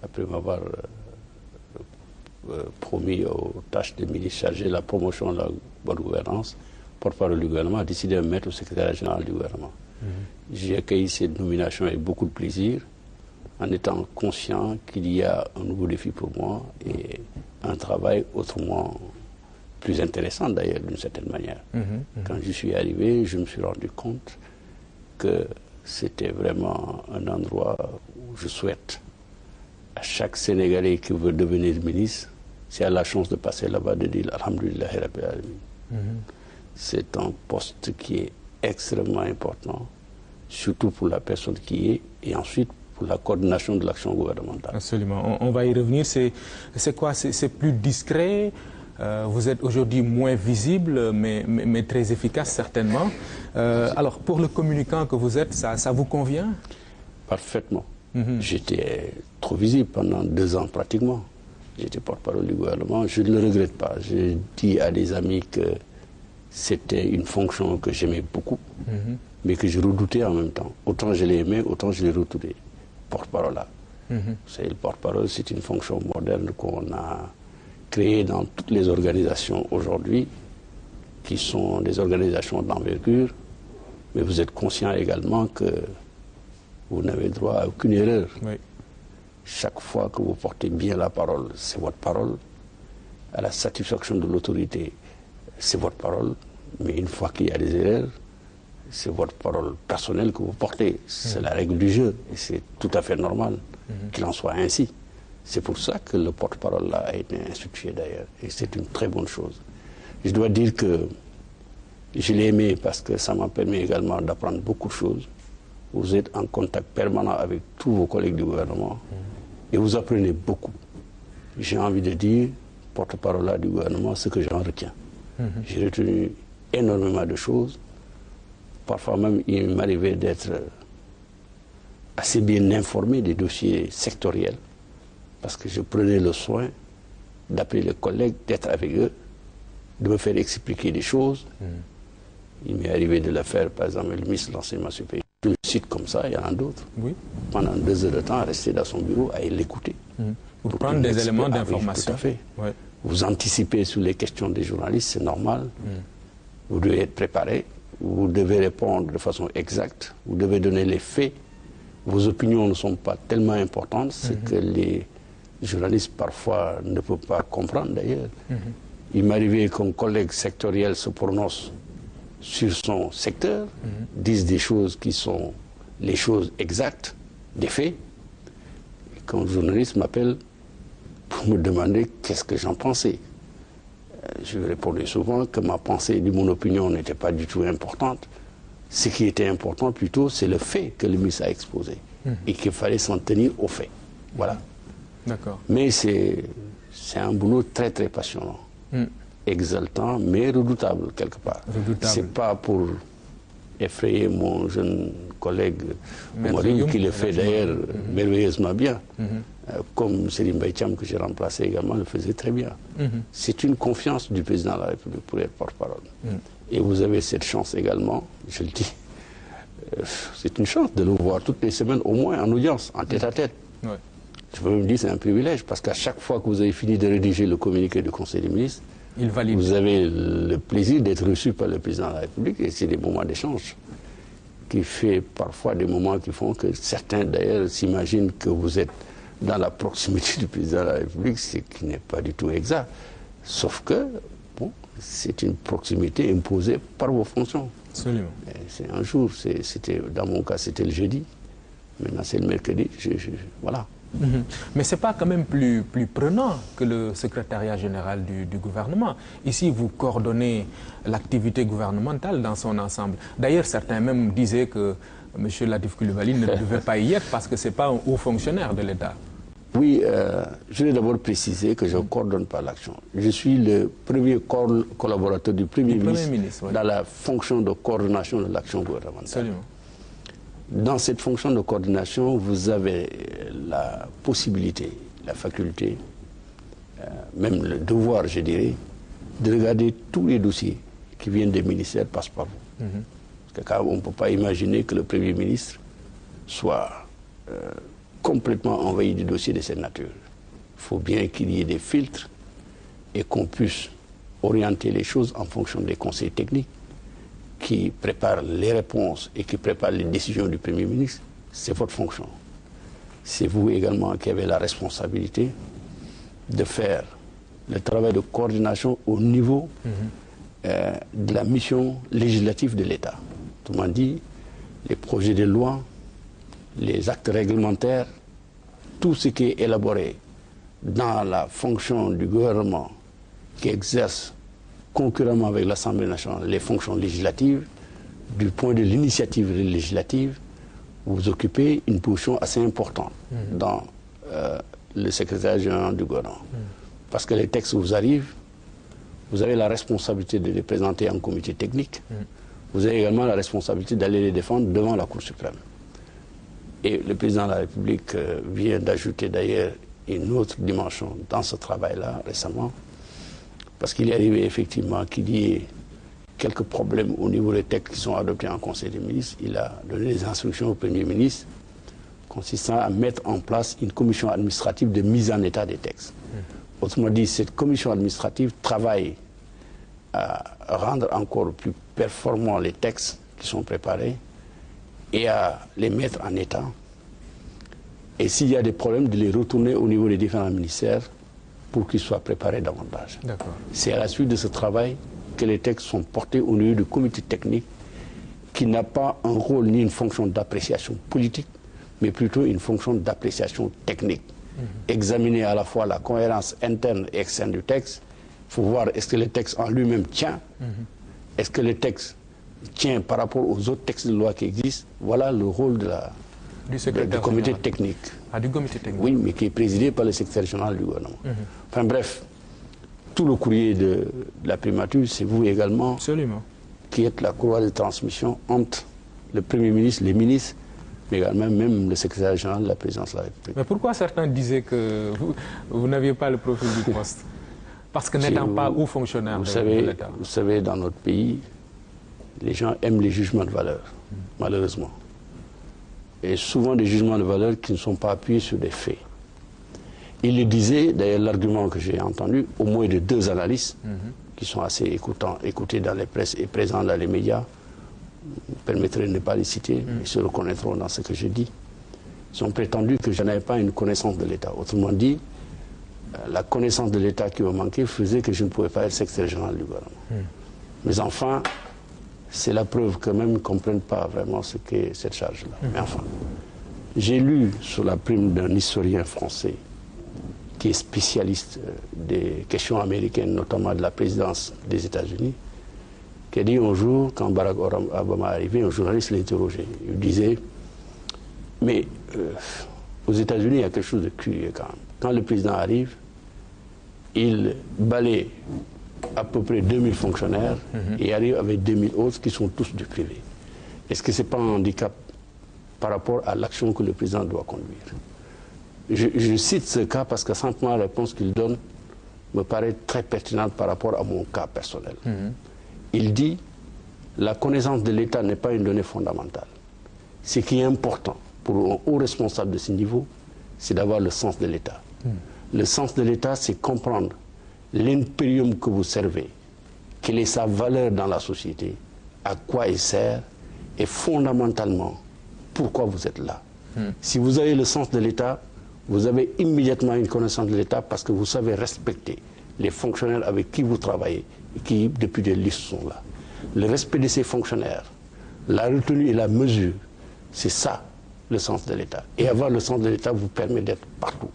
après m'avoir promis aux tâches de ministre chargé de la promotion de la bonne gouvernance, porte-parole du gouvernement, a décidé de me mettre au secrétaire général du gouvernement. J'ai accueilli cette nomination avec beaucoup de plaisir, en étant conscient qu'il y a un nouveau défi pour moi et un travail autrement plus intéressant d'ailleurs, d'une certaine manière. Quand je suis arrivé, je me suis rendu compte que c'était vraiment un endroit où je souhaite à chaque Sénégalais qui veut devenir ministre, s'il a la chance de passer là-bas, de dire Alhamdoulillahi Rabbil Alamin. C'est un poste qui est extrêmement important, surtout pour la personne qui y est, et ensuite pour la coordination de l'action gouvernementale. Absolument. On va y revenir. C'est quoi? C'est plus discret. Vous êtes aujourd'hui moins visible, mais très efficace certainement. Alors, pour le communicant que vous êtes, ça vous convient? Parfaitement. J'étais trop visible pendant 2 ans pratiquement. J'étais porte-parole du gouvernement. Je ne le regrette pas. J'ai dit à des amis que c'était une fonction que j'aimais beaucoup, mais que je redoutais en même temps. Autant je l'ai aimé, autant je l'ai redouté. Porte-parole là. C'est le porte-parole, c'est une fonction moderne qu'on a créée dans toutes les organisations aujourd'hui, qui sont des organisations d'envergure, mais vous êtes conscient également que vous n'avez droit à aucune erreur. Oui. Chaque fois que vous portez bien la parole, c'est votre parole. À la satisfaction de l'autorité, c'est votre parole. Mais une fois qu'il y a des erreurs, c'est votre parole personnelle que vous portez. C'est la règle du jeu. Et c'est tout à fait normal qu'il en soit ainsi. C'est pour ça que le porte-parole là a été institué d'ailleurs. Et c'est une très bonne chose. Je dois dire que je l'ai aimé parce que ça m'a permis également d'apprendre beaucoup de choses. Vous êtes en contact permanent avec tous vos collègues du gouvernement et vous apprenez beaucoup. J'ai envie de dire, porte-parole du gouvernement, ce que j'en retiens. J'ai retenu énormément de choses. Parfois même, il m'arrivait d'être assez bien informé des dossiers sectoriels parce que je prenais le soin d'appeler les collègues, d'être avec eux, de me faire expliquer des choses. Il m'est arrivé de le faire, par exemple, le ministre de l'Enseignement supérieur. Je le cite comme ça, il y en a d'autres. Oui. Pendant 2 heures de temps, rester dans son bureau à l'écouter. Pour prendre des éléments d'information. Tout à fait. Ouais. Vous anticipez sur les questions des journalistes, c'est normal. Vous devez être préparé. Vous devez répondre de façon exacte. Vous devez donner les faits. Vos opinions ne sont pas tellement importantes, ce que les journalistes parfois ne peuvent pas comprendre d'ailleurs. Il m'arrivait qu'un collègue sectoriel se prononce sur son secteur, disent des choses qui sont les choses exactes, des faits. Et quand le journaliste m'appelle pour me demander qu'est-ce que j'en pensais, je lui répondais souvent que ma pensée ni mon opinion n'était pas du tout importante. Ce qui était important plutôt, c'est le fait que le ministre a exposé et qu'il fallait s'en tenir aux faits. Voilà. D'accord. Mais c'est un boulot très très passionnant. Exaltant, mais redoutable quelque part. C'est pas pour effrayer mon jeune collègue Morim, qui le fait d'ailleurs merveilleusement bien, comme Serigne Mbaye Thiam que j'ai remplacé également le faisait très bien. C'est une confiance du président de la République pour être porte-parole. Et vous avez cette chance également, je le dis, c'est une chance de le voir toutes les semaines, au moins en audience, en tête-à-tête. Je peux me dire c'est un privilège, parce qu'à chaque fois que vous avez fini de rédiger le communiqué du Conseil des ministres, vous avez le plaisir d'être reçu par le président de la République, et c'est des moments d'échange qui fait parfois des moments qui font que certains d'ailleurs s'imaginent que vous êtes dans la proximité du président de la République, ce qui n'est pas du tout exact. Sauf que, bon, c'est une proximité imposée par vos fonctions. Absolument. C'est un jour, dans mon cas c'était le jeudi, maintenant c'est le mercredi, voilà. Mais ce n'est pas quand même plus prenant que le secrétariat général du gouvernement. Ici, vous coordonnez l'activité gouvernementale dans son ensemble. D'ailleurs, certains même disaient que M. Latif Coulibaly ne devait pas y être parce que ce n'est pas un haut fonctionnaire de l'État. Oui, je vais d'abord préciser que je ne coordonne pas l'action. Je suis le premier collaborateur du Premier ministre dans la fonction de coordination de l'action gouvernementale. Absolument. Dans cette fonction de coordination, vous avez la possibilité, la faculté, même le devoir, je dirais, de regarder tous les dossiers qui viennent des ministères passent par vous. Parce qu'on ne peut pas imaginer que le Premier ministre soit complètement envahi du dossier de cette nature. Il faut bien qu'il y ait des filtres et qu'on puisse orienter les choses en fonction des conseils techniques qui préparent les réponses et qui préparent les décisions du Premier ministre. C'est votre fonction. C'est vous également qui avez la responsabilité de faire le travail de coordination au niveau de la mission législative de l'État. Autrement dit, les projets de loi, les actes réglementaires, tout ce qui est élaboré dans la fonction du gouvernement qui exerce concurremment avec l'Assemblée nationale les fonctions législatives, du point de l'initiative législative, vous occupez une position assez importante dans le secrétaire général du gouvernement. Parce que les textes vous arrivent, vous avez la responsabilité de les présenter en comité technique, vous avez également la responsabilité d'aller les défendre devant la Cour suprême. Et le président de la République vient d'ajouter d'ailleurs une autre dimension dans ce travail-là récemment, parce qu'il est arrivé effectivement qu'il y ait quelques problèmes au niveau des textes qui sont adoptés en Conseil des ministres. Il a donné des instructions au Premier ministre consistant à mettre en place une commission administrative de mise en état des textes. Autrement dit, cette commission administrative travaille à rendre encore plus performants les textes qui sont préparés et à les mettre en état. Et s'il y a des problèmes, de les retourner au niveau des différents ministères pour qu'ils soient préparés davantage. C'est à la suite de ce travail que les textes sont portés au niveau du comité technique qui n'a pas un rôle ni une fonction d'appréciation politique, mais plutôt une fonction d'appréciation technique. Examiner à la fois la cohérence interne et externe du texte. Il faut voir est-ce que le texte en lui-même tient, est-ce que le texte tient par rapport aux autres textes de loi qui existent. Voilà le rôle du comité technique. Ah, du comité technique. Oui, mais qui est présidé par le secrétaire général du gouvernement. Enfin bref, tout le courrier de la primature, c'est vous également qui êtes la courroie de transmission entre le Premier ministre, les ministres, mais également même le secrétaire général de la présidence de la République. Mais pourquoi certains disaient que vous n'aviez pas le profil du poste? Parce que n'étant pas haut fonctionnaire de l'État. Vous savez, dans notre pays, les gens aiment les jugements de valeur, malheureusement. Et souvent des jugements de valeur qui ne sont pas appuyés sur des faits. Il le disait, d'ailleurs l'argument que j'ai entendu, au moins de 2 analystes qui sont assez écoutés dans les presses et présents dans les médias, vous permettrez de ne pas les citer, ils se reconnaîtront dans ce que je dis. Ils ont prétendu que je n'avais pas une connaissance de l'État. Autrement dit, la connaissance de l'État qui me manquait faisait que je ne pouvais pas être secrétaire général du gouvernement. Mais enfin, c'est la preuve que même ils ne comprennent pas vraiment ce qu'est cette charge-là. Mais enfin, j'ai lu sous la plume d'un historien français qui est spécialiste des questions américaines, notamment de la présidence des États-Unis, qui a dit un jour, quand Barack Obama est arrivé, un journaliste l'interrogeait. Il disait, mais aux États-Unis, il y a quelque chose de curieux quand même. Quand le président arrive, il balaye à peu près 2000 fonctionnaires et arrive avec 2000 autres qui sont tous du privé. Est-ce que ce n'est pas un handicap par rapport à l'action que le président doit conduire? Je cite ce cas parce que simplement la réponse qu'il donne me paraît très pertinente par rapport à mon cas personnel. Il dit, la connaissance de l'État n'est pas une donnée fondamentale. Ce qui est important pour un haut responsable de ce niveau, c'est d'avoir le sens de l'État. Le sens de l'État, c'est comprendre l'impérium que vous servez, quelle est sa valeur dans la société, à quoi il sert, et fondamentalement, pourquoi vous êtes là. Si vous avez le sens de l'État, vous avez immédiatement une connaissance de l'État parce que vous savez respecter les fonctionnaires avec qui vous travaillez et qui, depuis des listes, sont là. Le respect de ces fonctionnaires, la retenue et la mesure, c'est ça, le sens de l'État. Et avoir le sens de l'État vous permet d'être partout.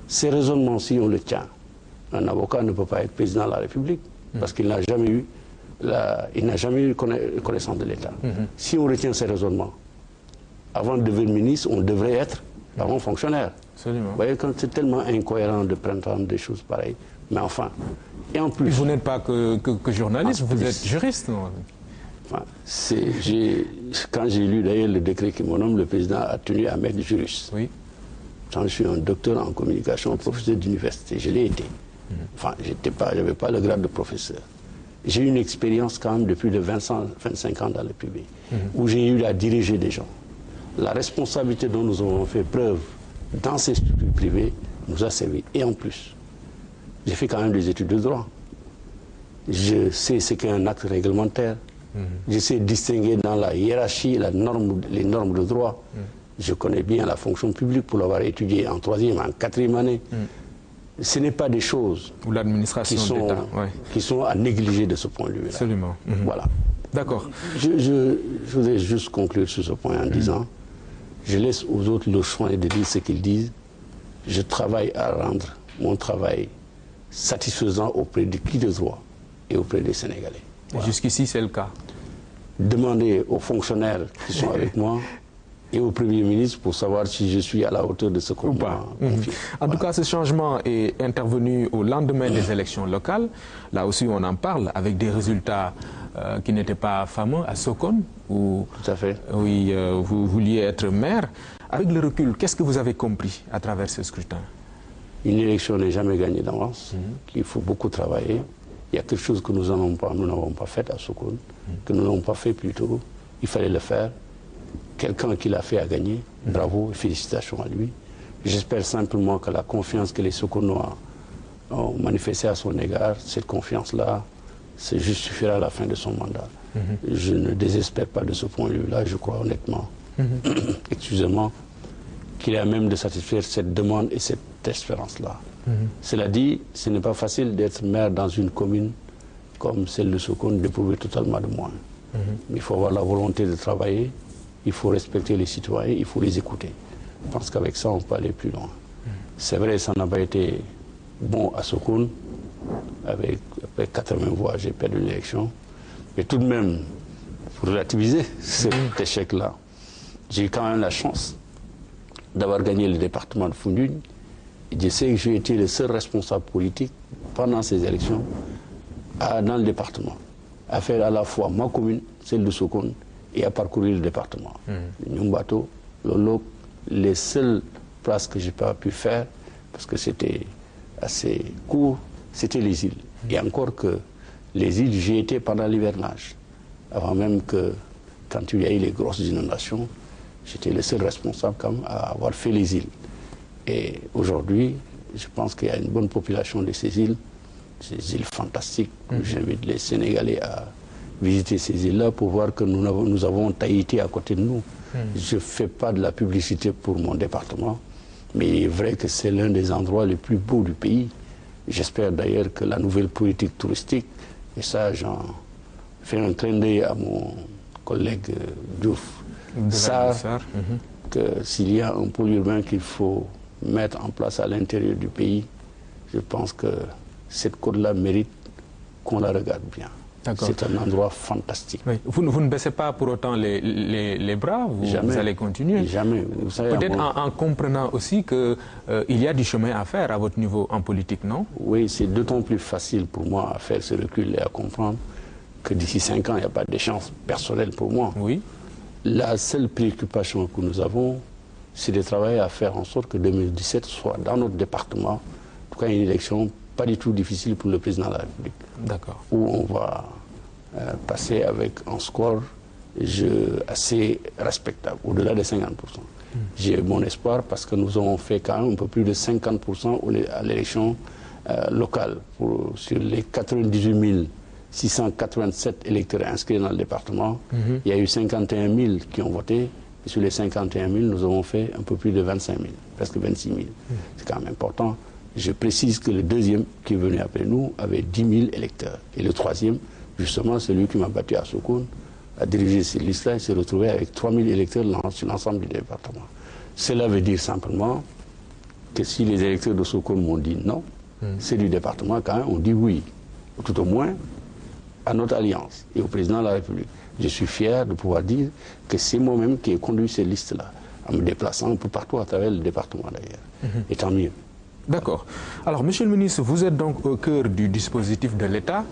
Ces raisonnements, si on le tient, un avocat ne peut pas être président de la République parce qu'il n'a jamais eu connaissance de l'État. Si on retient ces raisonnements, avant de devenir ministre, on devrait être avant fonctionnaire. Absolument. Vous voyez, c'est tellement incohérent de prendre des choses pareilles. Mais enfin, et en plus... Vous n'êtes pas que journaliste, vous êtes juriste, non? Enfin, quand j'ai lu d'ailleurs le décret qui me nomme, le président a tenu à mettre juriste. Oui. Quand je suis un docteur en communication, professeur d'université, je l'ai été. Enfin, je n'avais pas le grade de professeur. J'ai eu une expérience quand même depuis de 25 ans dans le privé, où j'ai eu à diriger des gens. La responsabilité dont nous avons fait preuve dans ces structures privées nous a servi. Et en plus, j'ai fait quand même des études de droit. Je sais ce qu'est un acte réglementaire. Je sais distinguer dans la hiérarchie les normes de droit. Je connais bien la fonction publique pour l'avoir étudiée en 3e, en 4e année. Ce n'est pas des choses ou l'administration qui sont à négliger de ce point de vue-là. Absolument. Voilà. D'accord. Je voudrais juste conclure sur ce point en disant, je laisse aux autres le choix de dire ce qu'ils disent. Je travaille à rendre mon travail satisfaisant auprès de qui de droit et auprès des Sénégalais. Voilà. Jusqu'ici, c'est le cas. Demandez aux fonctionnaires qui sont avec moi et au Premier ministre pour savoir si je suis à la hauteur de ce qu'on m'a confié. En tout cas, ce changement est intervenu au lendemain des élections locales. Là aussi, on en parle avec des résultats qui n'étaient pas fameux à Sokone, où tout à fait. Oui, vous vouliez être maire. Avec le recul, qu'est-ce que vous avez compris à travers ce scrutin? Une élection n'est jamais gagnée d'avance, qu'il faut beaucoup travailler. Il y a quelque chose que nous n'avons pas fait à Sokone, que nous n'avons pas fait plus tôt. Il fallait le faire. Quelqu'un qui l'a fait a gagné. Bravo et félicitations à lui. J'espère simplement que la confiance que les Sokonois ont manifestée à son égard, cette confiance-là, se justifiera à la fin de son mandat. Je ne désespère pas de ce point de vue-là, je crois honnêtement, excusez-moi, qu'il est à même de satisfaire cette demande et cette espérance-là. Cela dit, ce n'est pas facile d'être maire dans une commune comme celle de Sokone, dépourvue totalement de moyens. Mais il faut avoir la volonté de travailler, il faut respecter les citoyens, il faut les écouter. Je pense qu'avec ça, on peut aller plus loin. C'est vrai, ça n'a pas été bon à Sokone. Avec 80 voix, j'ai perdu l'élection. Mais tout de même, pour relativiser cet échec-là, j'ai eu quand même la chance d'avoir gagné le département de Foundiougne. Je sais que j'ai été le seul responsable politique pendant ces élections dans le département, à faire à la fois ma commune, celle de Sokone, et à parcourir le département. Nyumbato, Lolo, les seules places que je n'ai pas pu faire, parce que c'était assez court, c'était les îles. Et encore que les îles, j'y étais pendant l'hivernage. Avant même que, quand il y a eu les grosses inondations, j'étais le seul responsable quand même à avoir fait les îles. Et aujourd'hui, je pense qu'il y a une bonne population de ces îles fantastiques. J'invite les Sénégalais à visiter ces îles-là pour voir que nous avons Tahiti à côté de nous. Je ne fais pas de la publicité pour mon département, mais il est vrai que c'est l'un des endroits les plus beaux du pays. J'espère d'ailleurs que la nouvelle politique touristique, et ça j'en fais un clin d'œil à mon collègue Diouf Sarr, que s'il y a un pôle urbain qu'il faut mettre en place à l'intérieur du pays, je pense que cette côte-là mérite qu'on la regarde bien. C'est un endroit fantastique. Oui. Vous ne baissez pas pour autant les bras, vous allez continuer. Jamais. Peut-être en comprenant aussi qu'il y a du chemin à faire à votre niveau en politique, non? Oui, c'est d'autant plus facile pour moi à faire ce recul et à comprendre que d'ici 5 ans, il n'y a pas d'échéance personnelle pour moi. Oui. La seule préoccupation que nous avons, c'est de travailler à faire en sorte que 2017 soit dans notre département, en tout cas une élection pas du tout difficile pour le président de la République. D'accord. Où on va passer avec un score assez respectable, au-delà de 50%. J'ai mon espoir parce que nous avons fait quand même un peu plus de 50% à l'élection locale. Sur les 98 687 électeurs inscrits dans le département, il y a eu 51 000 qui ont voté. Et sur les 51 000, nous avons fait un peu plus de 25 000, presque 26 000. C'est quand même important. Je précise que le deuxième qui est venu après nous avait 10 000 électeurs. Et le troisième, justement, celui qui m'a battu à Sokone, a dirigé cette liste-là et s'est retrouvé avec 3 000 électeurs sur l'ensemble du département. Cela veut dire simplement que si les électeurs de Sokone m'ont dit non, c'est du département quand même, on dit oui. Tout au moins à notre alliance et au président de la République. Je suis fier de pouvoir dire que c'est moi-même qui ai conduit ces listes-là, en me déplaçant un peu partout à travers le département d'ailleurs. Et tant mieux. D'accord. Alors, Monsieur le ministre, vous êtes donc au cœur du dispositif de l'État,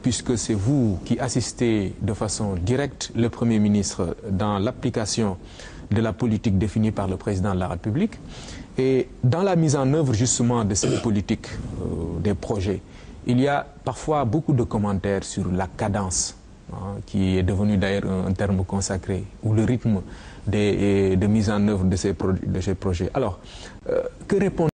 puisque c'est vous qui assistez de façon directe le Premier ministre dans l'application de la politique définie par le président de la République. Et dans la mise en œuvre justement de cette politique, des projets, il y a parfois beaucoup de commentaires sur la cadence hein, qui est devenu d'ailleurs un terme consacré, ou le rythme de mise en œuvre de ces projets. Alors, que répondre